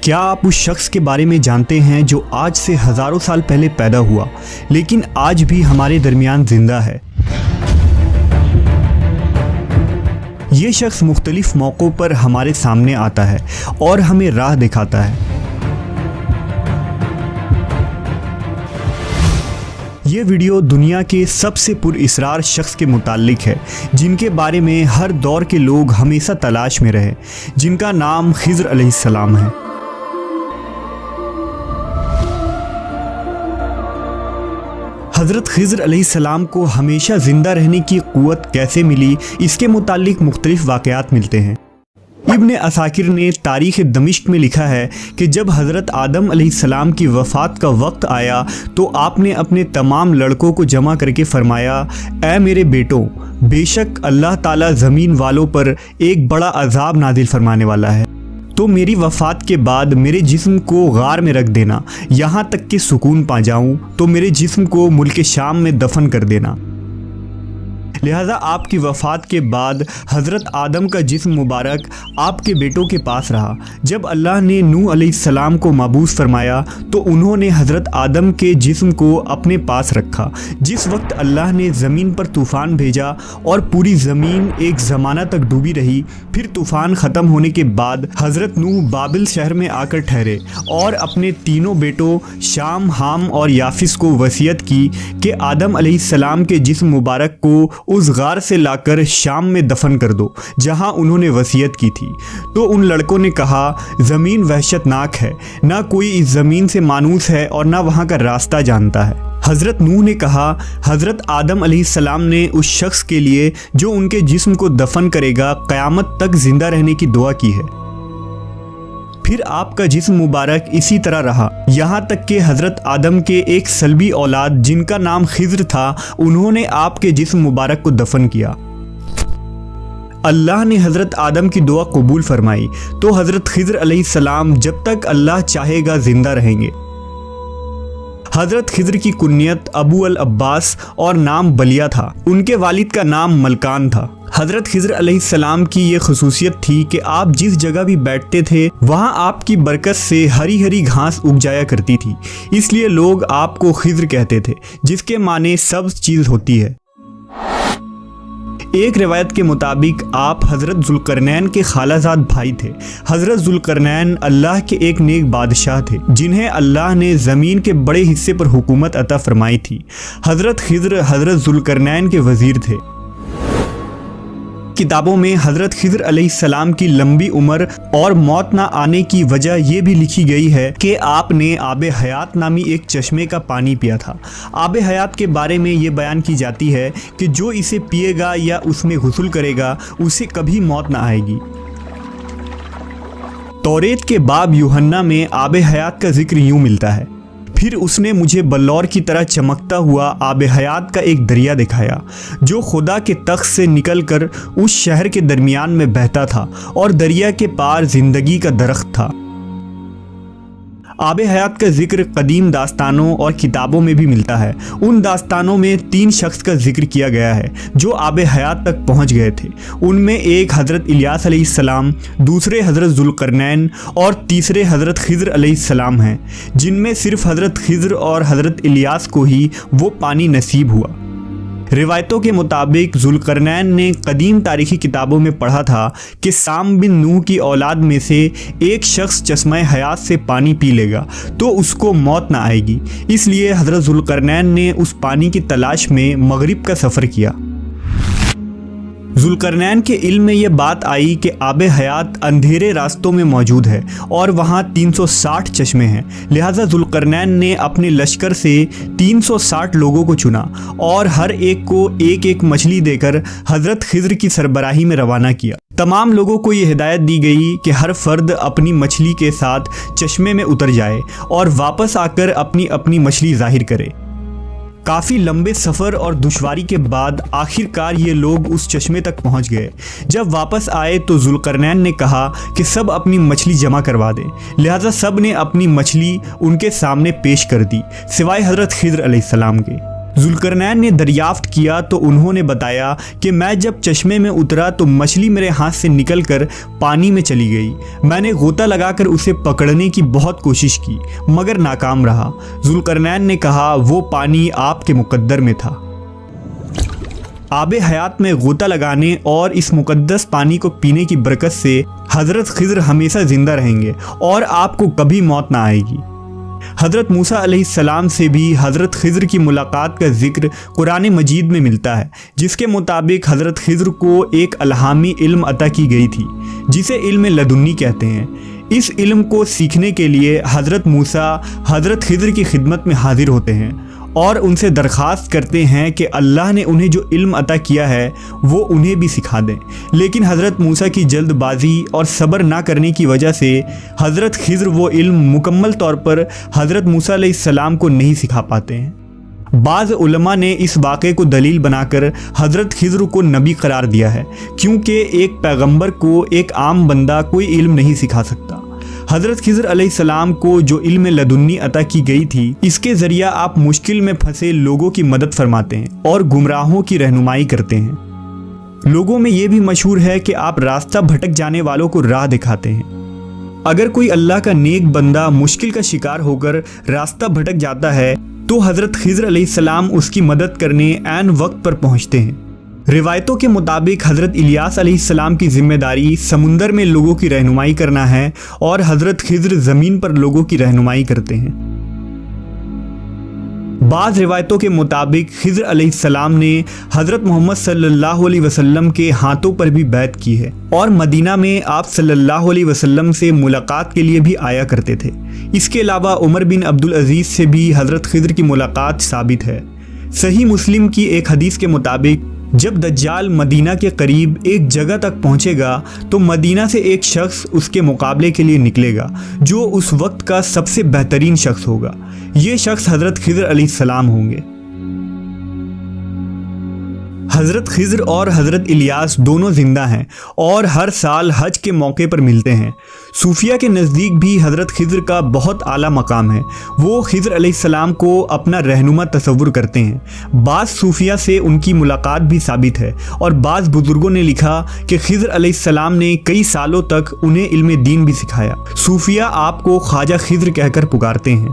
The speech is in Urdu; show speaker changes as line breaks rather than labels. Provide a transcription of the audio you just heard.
کیا آپ اس شخص کے بارے میں جانتے ہیں جو آج سے ہزاروں سال پہلے پیدا ہوا لیکن آج بھی ہمارے درمیان زندہ ہے؟ یہ شخص مختلف موقعوں پر ہمارے سامنے آتا ہے اور ہمیں راہ دکھاتا ہے۔ یہ ویڈیو دنیا کے سب سے پر اسرار شخص کے متعلق ہے جن کے بارے میں ہر دور کے لوگ ہمیشہ تلاش میں رہے، جن کا نام خضر علیہ السلام ہے۔ حضرت خضر علیہ السلام کو ہمیشہ زندہ رہنے کی قوت کیسے ملی، اس کے متعلق مختلف واقعات ملتے ہیں۔ ابن عساکر نے تاریخ دمشق میں لکھا ہے کہ جب حضرت آدم علیہ السلام کی وفات کا وقت آیا تو آپ نے اپنے تمام لڑکوں کو جمع کر کے فرمایا، اے میرے بیٹوں، بے شک اللہ تعالیٰ زمین والوں پر ایک بڑا عذاب نازل فرمانے والا ہے، تو میری وفات کے بعد میرے جسم کو غار میں رکھ دینا، یہاں تک کہ سکون پا جاؤں تو میرے جسم کو ملک شام میں دفن کر دینا۔ لہذا آپ کی وفات کے بعد حضرت آدم کا جسم مبارک آپ کے بیٹوں کے پاس رہا۔ جب اللہ نے نوح علیہ السلام کو مبعوث فرمایا تو انہوں نے حضرت آدم کے جسم کو اپنے پاس رکھا۔ جس وقت اللہ نے زمین پر طوفان بھیجا اور پوری زمین ایک زمانہ تک ڈوبی رہی، پھر طوفان ختم ہونے کے بعد حضرت نوح بابل شہر میں آ کر ٹھہرے اور اپنے تینوں بیٹوں شام، حام اور یافس کو وصیت کی کہ آدم علیہ السلام کے جسم مبارک کو اس غار سے لا کر شام میں دفن کر دو جہاں انہوں نے وصیت کی تھی۔ تو ان لڑکوں نے کہا، زمین وحشت ناک ہے، نہ کوئی اس زمین سے مانوس ہے اور نہ وہاں کا راستہ جانتا ہے۔ حضرت نوح نے کہا، حضرت آدم علیہ السلام نے اس شخص کے لیے جو ان کے جسم کو دفن کرے گا قیامت تک زندہ رہنے کی دعا کی ہے۔ پھر آپ کا جسم مبارک اسی طرح رہا یہاں تک کہ حضرت آدم کے ایک سلبی اولاد جن کا نام خضر تھا، انہوں نے آپ کے جسم مبارک کو دفن کیا۔ اللہ نے حضرت آدم کی دعا قبول فرمائی تو حضرت خضر علیہ السلام جب تک اللہ چاہے گا زندہ رہیں گے۔ حضرت خضر کی کنیت ابو العباس اور نام بلیہ تھا، ان کے والد کا نام ملکان تھا۔ حضرت خضر علیہ السلام کی یہ خصوصیت تھی کہ آپ جس جگہ بھی بیٹھتے تھے وہاں آپ کی برکت سے ہری ہری گھاس اگ جایا کرتی تھی، اس لیے لوگ آپ کو خضر کہتے تھے، جس کے معنی سبز چیز ہوتی ہے۔ ایک روایت کے مطابق آپ حضرت ذوالقرنین کے خالہ زاد بھائی تھے۔ حضرت ذوالقرنین اللہ کے ایک نیک بادشاہ تھے جنہیں اللہ نے زمین کے بڑے حصے پر حکومت عطا فرمائی تھی۔ حضرت خضر حضرت ذوالقرنین کے وزیر تھے۔ کتابوں میں حضرت خضر علیہ السلام کی لمبی عمر اور موت نہ آنے کی وجہ یہ بھی لکھی گئی ہے کہ آپ نے آب حیات نامی ایک چشمے کا پانی پیا تھا۔ آب حیات کے بارے میں یہ بیان کی جاتی ہے کہ جو اسے پیے گا یا اس میں غسل کرے گا اسے کبھی موت نہ آئے گی۔ توریت کے باب یوحنا میں آب حیات کا ذکر یوں ملتا ہے، پھر اس نے مجھے بلور کی طرح چمکتا ہوا آب حیات کا ایک دریا دکھایا جو خدا کے تخت سے نکل کر اس شہر کے درمیان میں بہتا تھا اور دریا کے پار زندگی کا درخت تھا۔ آب حیات کا ذکر قدیم داستانوں اور کتابوں میں بھی ملتا ہے۔ ان داستانوں میں 3 شخص کا ذکر کیا گیا ہے جو آب حیات تک پہنچ گئے تھے۔ ان میں ایک حضرت الیاس علیہ السلام، دوسرے حضرت ذوالقرنین اور تیسرے حضرت خضر علیہ السلام ہیں، جن میں صرف حضرت خضر اور حضرت الیاس کو ہی وہ پانی نصیب ہوا۔ روایتوں کے مطابق ذوالقرنین نے قدیم تاریخی کتابوں میں پڑھا تھا کہ سام بن نوح کی اولاد میں سے ایک شخص چشمہ حیات سے پانی پی لے گا تو اس کو موت نہ آئے گی، اس لیے حضرت ذوالقرنین نے اس پانی کی تلاش میں مغرب کا سفر کیا۔ ذوالقرنین کے علم میں یہ بات آئی کہ آب حیات اندھیرے راستوں میں موجود ہے اور وہاں 360 چشمے ہیں، لہٰذا ذوالقرنین نے اپنے لشکر سے 360 لوگوں کو چنا اور ہر ایک کو ایک ایک مچھلی دے کر حضرت خضر کی سربراہی میں روانہ کیا۔ تمام لوگوں کو یہ ہدایت دی گئی کہ ہر فرد اپنی مچھلی کے ساتھ چشمے میں اتر جائے اور واپس آ کر اپنی اپنی مچھلی ظاہر کرے۔ کافی لمبے سفر اور دشواری کے بعد آخر کار یہ لوگ اس چشمے تک پہنچ گئے۔ جب واپس آئے تو ذوالقرنین نے کہا کہ سب اپنی مچھلی جمع کروا دیں، لہٰذا سب نے اپنی مچھلی ان کے سامنے پیش کر دی سوائے حضرت خضر علیہ السلام کے۔ ذوالقرنین نے دریافت کیا تو انہوں نے بتایا کہ میں جب چشمے میں اترا تو مچھلی میرے ہاتھ سے نکل کر پانی میں چلی گئی۔ میں نے غوطہ لگا کر اسے پکڑنے کی بہت کوشش کی مگر ناکام رہا۔ ذوالقرنین نے کہا وہ پانی آپ کے مقدر میں تھا۔ آب حیات میں غوطہ لگانے اور اس مقدس پانی کو پینے کی برکت سے حضرت خضر ہمیشہ زندہ رہیں گے اور آپ کو کبھی موت نہ آئے گی۔ حضرت موسیٰ علیہ السلام سے بھی حضرت خضر کی ملاقات کا ذکر قرآن مجید میں ملتا ہے، جس کے مطابق حضرت خضر کو ایک الہامی علم عطا کی گئی تھی جسے علم لدنی کہتے ہیں۔ اس علم کو سیکھنے کے لیے حضرت موسیٰ حضرت خضر کی خدمت میں حاضر ہوتے ہیں اور ان سے درخواست کرتے ہیں کہ اللہ نے انہیں جو علم عطا کیا ہے وہ انہیں بھی سکھا دیں، لیکن حضرت موسیٰ کی جلد بازی اور صبر نہ کرنے کی وجہ سے حضرت خضر وہ علم مکمل طور پر حضرت موسیٰ علیہ السلام کو نہیں سکھا پاتے ہیں۔ بعض علماء نے اس واقعے کو دلیل بنا کر حضرت خضر کو نبی قرار دیا ہے، کیونکہ ایک پیغمبر کو ایک عام بندہ کوئی علم نہیں سکھا سکتا۔ حضرت خضر علیہ السلام کو جو علم لدنی عطا کی گئی تھی، اس کے ذریعہ آپ مشکل میں پھنسے لوگوں کی مدد فرماتے ہیں اور گمراہوں کی رہنمائی کرتے ہیں۔ لوگوں میں یہ بھی مشہور ہے کہ آپ راستہ بھٹک جانے والوں کو راہ دکھاتے ہیں۔ اگر کوئی اللہ کا نیک بندہ مشکل کا شکار ہو کر راستہ بھٹک جاتا ہے تو حضرت خضر علیہ السلام اس کی مدد کرنے عین وقت پر پہنچتے ہیں۔ روایتوں کے مطابق حضرت الیاس علیہ السلام کی ذمہ داری سمندر میں لوگوں کی رہنمائی کرنا ہے اور حضرت خضر زمین پر لوگوں کی رہنمائی کرتے ہیں۔ بعض روایتوں کے مطابق خضر علیہ السلام نے حضرت محمد صلی اللہ علیہ وسلم کے ہاتھوں پر بھی بیعت کی ہے اور مدینہ میں آپ صلی اللہ علیہ وسلم سے ملاقات کے لیے بھی آیا کرتے تھے۔ اس کے علاوہ عمر بن عبدالعزیز سے بھی حضرت خضر کی ملاقات ثابت ہے۔ صحیح مسلم کی ایک حدیث کے مطابق جب دجال مدینہ کے قریب ایک جگہ تک پہنچے گا تو مدینہ سے ایک شخص اس کے مقابلے کے لیے نکلے گا جو اس وقت کا سب سے بہترین شخص ہوگا۔ یہ شخص حضرت خضر علیہ السلام ہوں گے۔ حضرت خضر اور حضرت الیاس دونوں زندہ ہیں اور ہر سال حج کے موقع پر ملتے ہیں۔ صوفیہ کے نزدیک بھی حضرت خضر کا بہت اعلیٰ مقام ہے۔ وہ خضر علیہ السلام کو اپنا رہنما تصور کرتے ہیں۔ بعض صوفیہ سے ان کی ملاقات بھی ثابت ہے اور بعض بزرگوں نے لکھا کہ خضر علیہ السلام نے کئی سالوں تک انہیں علم دین بھی سکھایا۔ صوفیہ آپ کو خواجہ خضر کہہ کر پکارتے ہیں۔